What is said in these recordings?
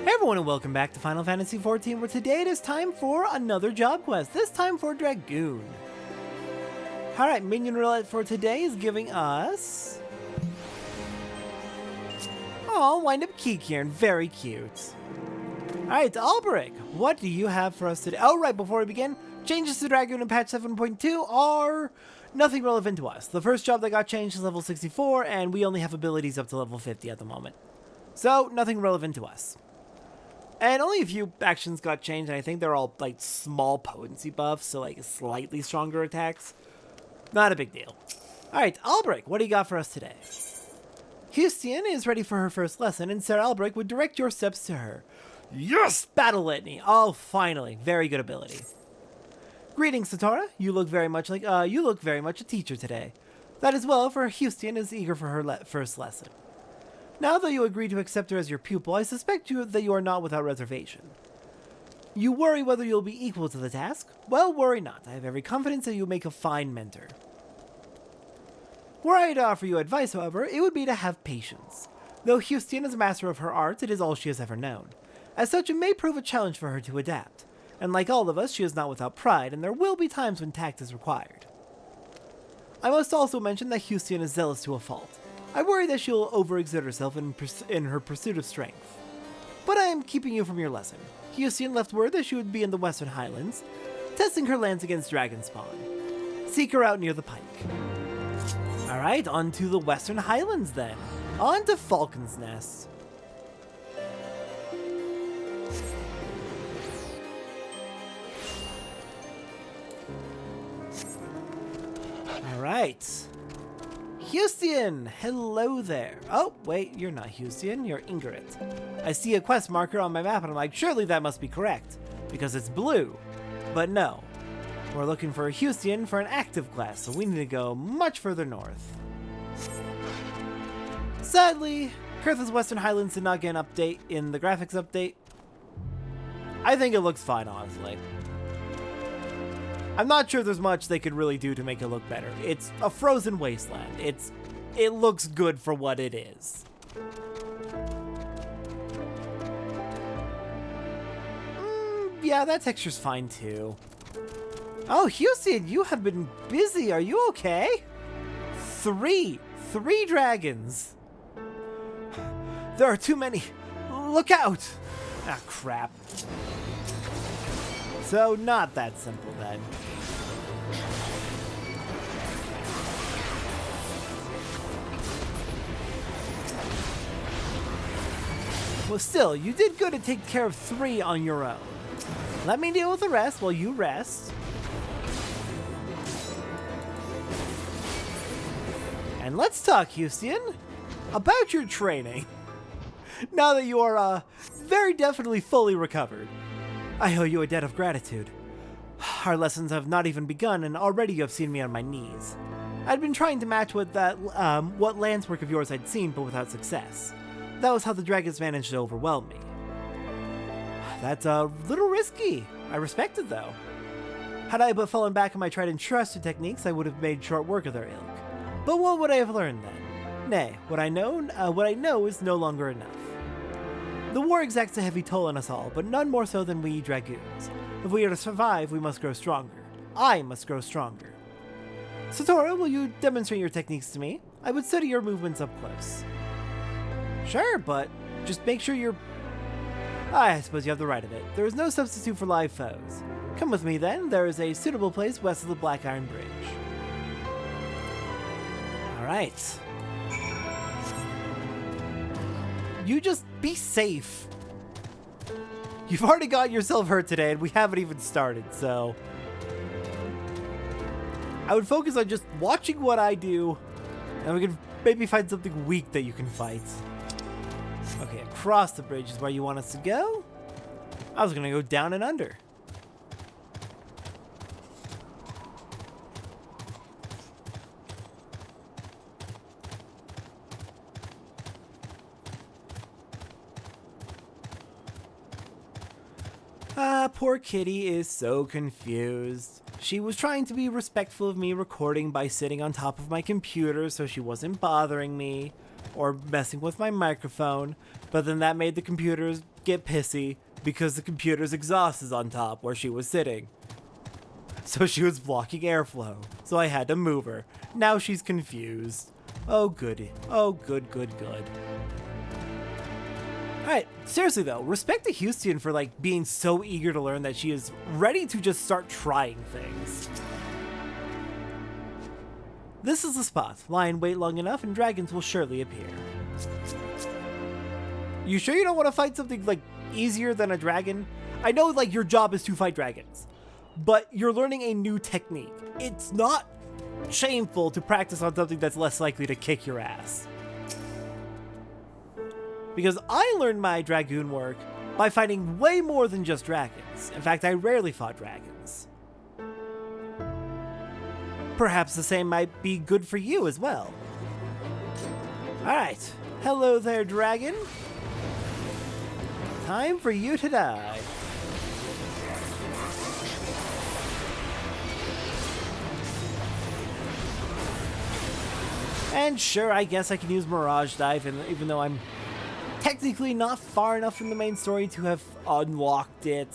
Hey everyone and welcome back to Final Fantasy XIV, where today it is time for another job quest, this time for Dragoon. Alright, minion roulette for today is giving us... Oh, wind up Kikiern, very cute. Alright, Albrecht, what do you have for us today? Oh right, before we begin, changes to Dragoon in patch 7.2 are nothing relevant to us. The first job that got changed is level 64, and we only have abilities up to level 50 at the moment. So, nothing relevant to us. And only a few actions got changed, and I think they're all, like, small potency buffs, so, like, slightly stronger attacks. Not a big deal. Alright, Albrecht, what do you got for us today? Heustienne is ready for her first lesson, and Sir Albrecht would direct your steps to her. Yes! Battle Litany! Oh, finally. Very good ability. Greetings, Satora. You look very much a teacher today. That is well, for Heustienne is eager for her first lesson. Now that you agree to accept her as your pupil, I suspect that you are not without reservation. You worry whether you'll be equal to the task? Well, worry not. I have every confidence that you'll make a fine mentor. Were I to offer you advice, however, it would be to have patience. Though Heustienne is a master of her art, it is all she has ever known. As such, it may prove a challenge for her to adapt. And like all of us, she is not without pride, and there will be times when tact is required. I must also mention that Heustienne is zealous to a fault. I worry that she'll overexert herself in her pursuit of strength. But I am keeping you from your lesson. Heustienne left word that she would be in the Western Highlands, testing her lance against Dragonspawn. Seek her out near the pike. Alright, on to the Western Highlands then. On to Falcon's Nest. Alright. Heustienne! Hello there. Oh, wait, you're not Heustienne, you're Ingrid. I see a quest marker on my map and I'm like, surely that must be correct, because it's blue. But no. We're looking for a Heustienne for an active class, so we need to go much further north. Sadly, Kurtha's Western Highlands did not get an update in the graphics update. I think it looks fine, honestly. I'm not sure there's much they could really do to make it look better. It's a frozen wasteland. It looks good for what it is. Yeah, that texture's fine too. Oh, Heustienne, you have been busy. Are you okay? Three dragons. There are too many. Look out. Ah, crap. So, not that simple then. Well, still, you did good to take care of 3 on your own. Let me deal with the rest while you rest. And let's talk, Heustienne, about your training. Now that you are, very definitely fully recovered. I owe you a debt of gratitude. Our lessons have not even begun, and already you have seen me on my knees. I'd been trying to match what lance work of yours I'd seen, but without success. That was how the dragons managed to overwhelm me. That's a little risky. I respect it, though. Had I but fallen back on my tried and trusted techniques, I would have made short work of their ilk. But what would I have learned then? Nay, what I know is no longer enough. The war exacts a heavy toll on us all, but none more so than we dragoons. If we are to survive, we must grow stronger. I must grow stronger. Satora, will you demonstrate your techniques to me? I would study your movements up close. Sure, but just make sure you're... I suppose you have the right of it. There is no substitute for live foes. Come with me then, there is a suitable place west of the Black Iron Bridge. Alright. You just be safe. You've already got yourself hurt today, and we haven't even started, so... I would focus on just watching what I do, and we can maybe find something weak that you can fight. Okay, across the bridge is where you want us to go? I was gonna go down and under. Poor Kitty is so confused. She was trying to be respectful of me recording by sitting on top of my computer so she wasn't bothering me or messing with my microphone, but then that made the computer's get pissy because the computer's exhaust is on top where she was sitting. So she was blocking airflow. So I had to move her. Now she's confused. Oh, goody. Oh, good, good, good. Alright, seriously though, respect to Heustienne for like being so eager to learn that she is ready to just start trying things. This is the spot. Lie in wait long enough and dragons will surely appear. You sure you don't want to fight something like easier than a dragon? I know like your job is to fight dragons, but you're learning a new technique. It's not shameful to practice on something that's less likely to kick your ass. Because I learned my dragoon work by fighting way more than just dragons. In fact, I rarely fought dragons. Perhaps the same might be good for you as well. Alright, hello there, dragon. Time for you to die. And sure, I guess I can use Mirage Dive, and even though I'm technically not far enough in the main story to have unlocked it.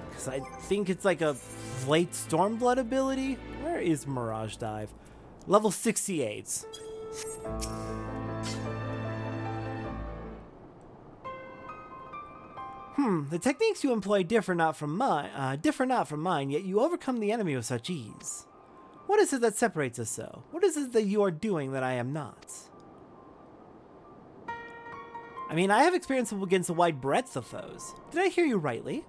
Because I think it's like a late Stormblood ability. Where is Mirage Dive? Level 68. The techniques you employ differ not from mine, yet you overcome the enemy with such ease. What is it that separates us so? What is it that you are doing that I am not? I mean, I have experience against a wide breadth of foes. Did I hear you rightly?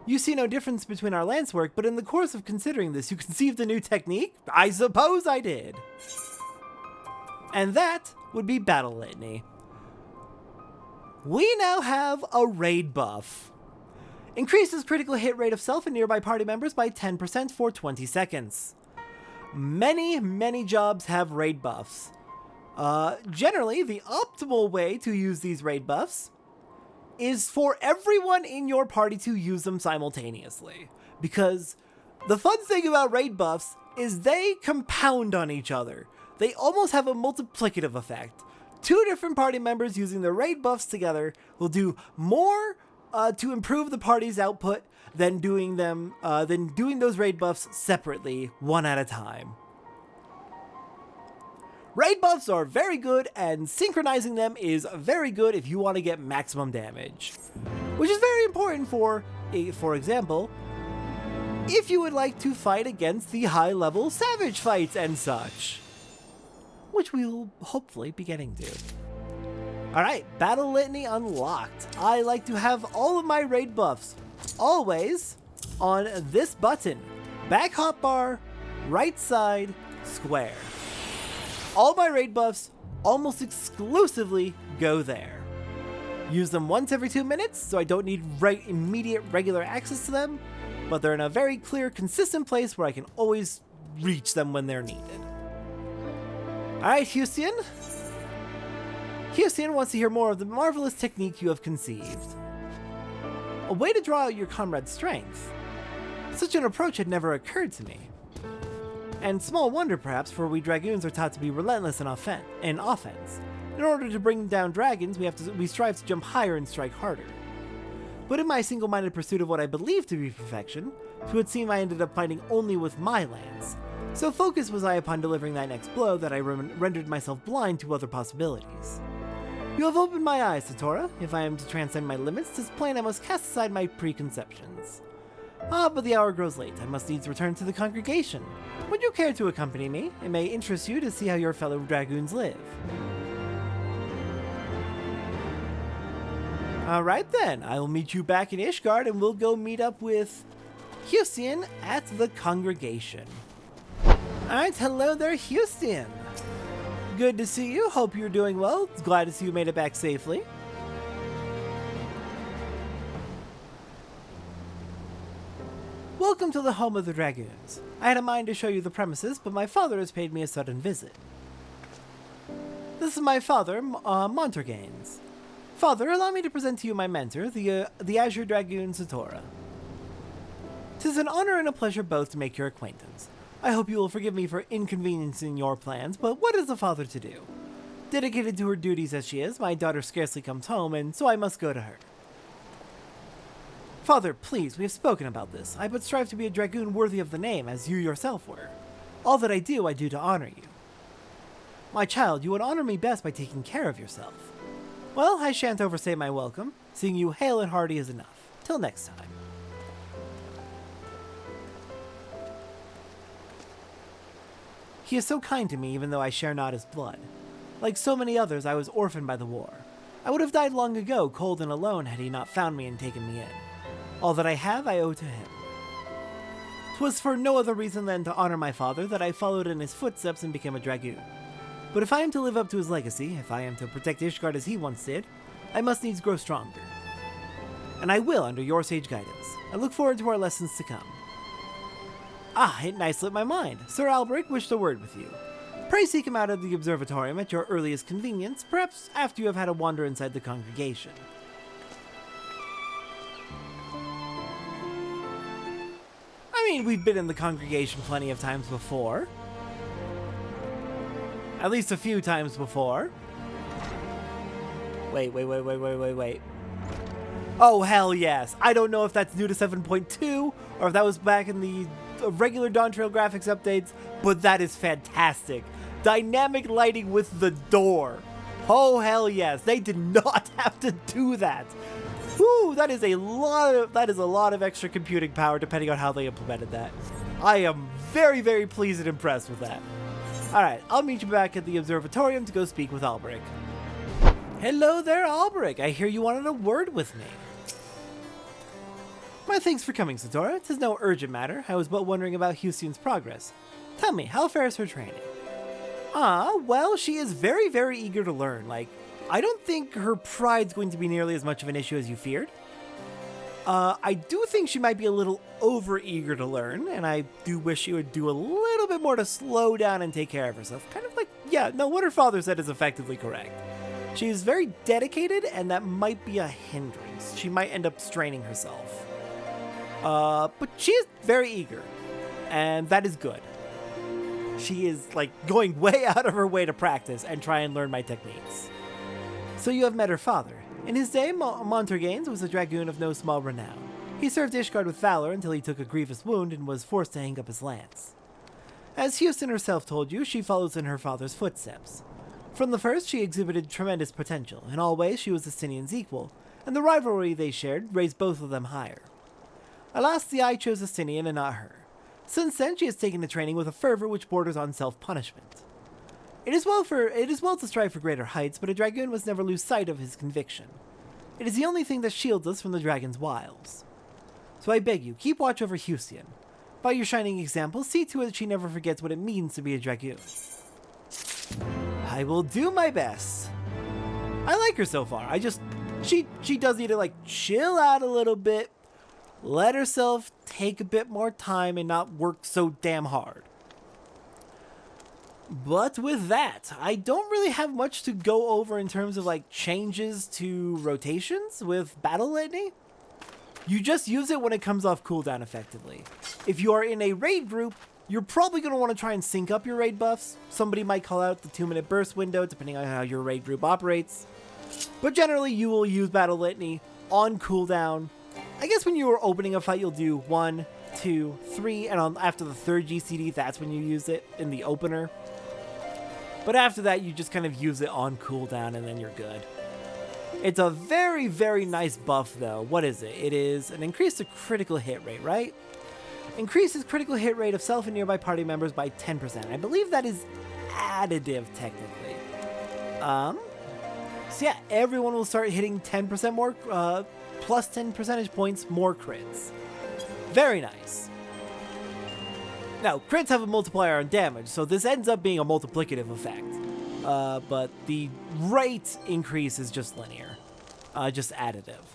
You see no difference between our lance work, but in the course of considering this, you conceived a new technique? I suppose I did. And that would be Battle Litany. We now have a raid buff. Increases critical hit rate of self and nearby party members by 10% for 20 seconds. Many jobs have raid buffs. Generally, the optimal way to use these raid buffs is for everyone in your party to use them simultaneously. Because the fun thing about raid buffs is they compound on each other. They almost have a multiplicative effect. Two different party members using the raid buffs together will do more to improve the party's output than doing those raid buffs separately, one at a time. Raid buffs are very good, and synchronizing them is very good if you want to get maximum damage. Which is very important for example, if you would like to fight against the high-level savage fights and such. Which we will hopefully be getting to. Alright, Battle Litany unlocked. I like to have all of my raid buffs always on this button. Back hotbar, right side, square. All my raid buffs almost exclusively go there. Use them once every 2 minutes, so I don't need immediate regular access to them, but they're in a very clear, consistent place where I can always reach them when they're needed. Alright, Heustienne. Heustienne wants to hear more of the marvelous technique you have conceived. A way to draw out your comrade's strength. Such an approach had never occurred to me. And small wonder, perhaps, for we dragoons are taught to be relentless in offense. In order to bring down dragons, we strive to jump higher and strike harder. But in my single-minded pursuit of what I believe to be perfection, it would seem I ended up fighting only with my lance. So focused was I upon delivering that next blow that I rendered myself blind to other possibilities. You have opened my eyes, Satora. If I am to transcend my limits, 'tis plain I must cast aside my preconceptions. But the hour grows late. I must needs return to the congregation. Would you care to accompany me? It may interest you to see how your fellow dragoons live. Alright then, I will meet you back in Ishgard and we'll go meet up with Heustienne at the congregation. Alright, hello there, Heustienne. Good to see you. Hope you're doing well. Glad to see you made it back safely. Welcome to the home of the dragoons. I had a mind to show you the premises, but my father has paid me a sudden visit. This is my father, Montergains. Father, allow me to present to you my mentor, the Azure Dragoon Satora. 'Tis an honor and a pleasure both to make your acquaintance. I hope you will forgive me for inconveniencing your plans, but what is a father to do? Dedicated to her duties as she is, my daughter scarcely comes home, and so I must go to her. Father, please, we have spoken about this. I but strive to be a dragoon worthy of the name, as you yourself were. All that I do to honor you. My child, you would honor me best by taking care of yourself. Well, I shan't overstay my welcome. Seeing you hale and hearty is enough. Till next time. He is so kind to me, even though I share not his blood. Like so many others, I was orphaned by the war. I would have died long ago, cold and alone, had he not found me and taken me in. All that I have, I owe to him. 'Twas for no other reason than to honor my father that I followed in his footsteps and became a dragoon. But if I am to live up to his legacy, if I am to protect Ishgard as he once did, I must needs grow stronger. And I will under your sage guidance. I look forward to our lessons to come. Ah, it nice lit my mind. Sir Alberic wished a word with you. Pray seek him out of the observatorium at your earliest convenience, perhaps after you have had a wander inside the congregation. I mean, we've been in the congregation plenty of times before. At least a few times before. Wait. Oh, hell yes. I don't know if that's new to 7.2 or if that was back in the regular Dawn Trail graphics updates, but that is fantastic. Dynamic lighting with the door. Oh, hell yes. They did not have to do that. Whew, that is a lot of extra computing power depending on how they implemented that. I am very, very pleased and impressed with that. Alright, I'll meet you back at the observatorium to go speak with Alberic. Hello there, Alberic. I hear you wanted a word with me. My thanks for coming, Satora. 'Tis no urgent matter. I was but wondering about Heustienne's progress. Tell me, how fares her training? Well, she is very, very eager to learn. I don't think her pride's going to be nearly as much of an issue as you feared. I do think she might be a little over-eager to learn, and I do wish she would do a little bit more to slow down and take care of herself. Kind of what her father said is effectively correct. She is very dedicated, and that might be a hindrance. She might end up straining herself. But she is very eager, and that is good. She is, going way out of her way to practice and try and learn my techniques. So you have met her father. In his day, Montergains was a dragoon of no small renown. He served Ishgard with valor until he took a grievous wound and was forced to hang up his lance. As Heustienne herself told you, she follows in her father's footsteps. From the first, she exhibited tremendous potential. In all ways, she was Heustienne's equal, and the rivalry they shared raised both of them higher. Alas, the eye chose Heustienne and not her. Since then, she has taken to training with a fervor which borders on self-punishment. It is well to strive for greater heights, but a dragoon must never lose sight of his conviction. It is the only thing that shields us from the dragon's wiles. So I beg you, keep watch over Heustienne. By your shining example, see to it that she never forgets what it means to be a dragoon. I will do my best. I like her so far. She does need to chill out a little bit, let herself take a bit more time and not work so damn hard. But with that, I don't really have much to go over in terms of changes to rotations with Battle Litany. You just use it when it comes off cooldown effectively. If you are in a raid group, you're probably going to want to try and sync up your raid buffs. Somebody might call out the 2-minute burst window depending on how your raid group operates. But generally you will use Battle Litany on cooldown. I guess when you are opening a fight you'll do 1, 2, 3, and after the third GCD that's when you use it in the opener. But after that, you just kind of use it on cooldown and then you're good. It's a very, very nice buff though. What is it? It is an increase to critical hit rate, right? Increases critical hit rate of self and nearby party members by 10%. I believe that is additive technically. So yeah, everyone will start hitting 10% more, plus 10 percentage points more crits. Very nice. Now, crits have a multiplier on damage, so this ends up being a multiplicative effect. But the rate increase is just linear. Just additive.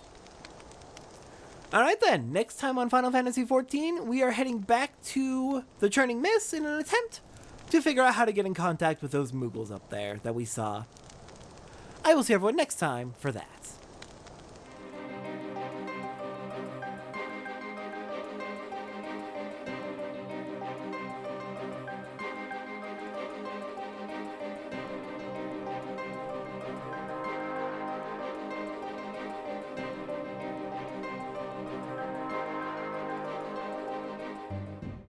Alright then, next time on Final Fantasy XIV, we are heading back to the Churning Mist in an attempt to figure out how to get in contact with those Moogles up there that we saw. I will see everyone next time for that.